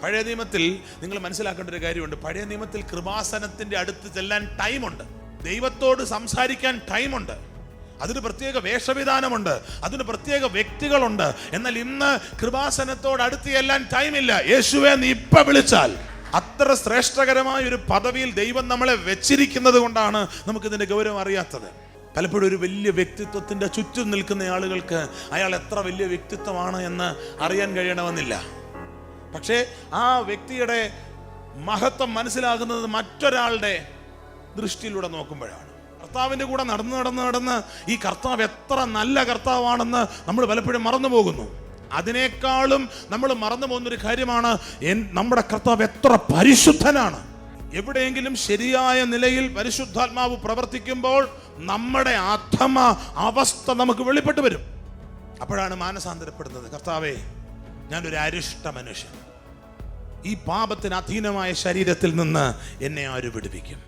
പഴയ നിയമത്തിൽ നിങ്ങൾ മനസ്സിലാക്കേണ്ട ഒരു കാര്യമുണ്ട്. പഴയ നിയമത്തിൽ കൃപാസനത്തിന്റെ അടുത്ത് ചെല്ലാൻ ടൈമുണ്ട്, ദൈവത്തോട് സംസാരിക്കാൻ ടൈമുണ്ട്, അതിന് പ്രത്യേക വേഷവിധാനമുണ്ട്, അതിന് പ്രത്യേക വ്യക്തികളുണ്ട്. എന്നാൽ ഇന്ന് കൃപാസനത്തോട് അടുത്ത് ചെല്ലാൻ ടൈമില്ല. യേശുവെ നീ ഇപ്പൊ വിളിച്ചാൽ, അത്ര ശ്രേഷ്ഠകരമായ ഒരു പദവിയിൽ ദൈവം നമ്മളെ വെച്ചിരിക്കുന്നത് കൊണ്ടാണ് നമുക്കിതിന്റെ ഗൗരവം അറിയാത്തത്. പലപ്പോഴും ഒരു വലിയ വ്യക്തിത്വത്തിന്റെ ചുറ്റും നിൽക്കുന്ന ആളുകൾക്ക് അയാൾ എത്ര വലിയ വ്യക്തിത്വമാണ് എന്ന് അറിയാൻ കഴിയണമെന്നില്ല. പക്ഷേ ആ വ്യക്തിയുടെ മഹത്വം മനസ്സിലാകുന്നത് മറ്റൊരാളുടെ ദൃഷ്ടിയിലൂടെ നോക്കുമ്പോഴാണ്. കർത്താവിൻ്റെ കൂടെ നടന്ന് ഈ കർത്താവ് എത്ര നല്ല കർത്താവാണെന്ന് നമ്മൾ പലപ്പോഴും മറന്നു പോകുന്നു. അതിനേക്കാളും നമ്മൾ മറന്നു പോകുന്നൊരു കാര്യമാണ് നമ്മുടെ കർത്താവ് എത്ര പരിശുദ്ധനാണ്. എവിടെയെങ്കിലും ശരിയായ നിലയിൽ പരിശുദ്ധാത്മാവ് പ്രവർത്തിക്കുമ്പോൾ നമ്മുടെ അധമ അവസ്ഥ നമുക്ക് വെളിപ്പെട്ട് വരും. അപ്പോഴാണ് മാനസാന്തരപ്പെടുന്നത്. കർത്താവേ, ഞാനൊരു അരിഷ്ട മനുഷ്യൻ, ഈ പാപത്തിന് അധീനമായ ശരീരത്തിൽ നിന്ന് എന്നെ ആര് വിടുവിക്കും?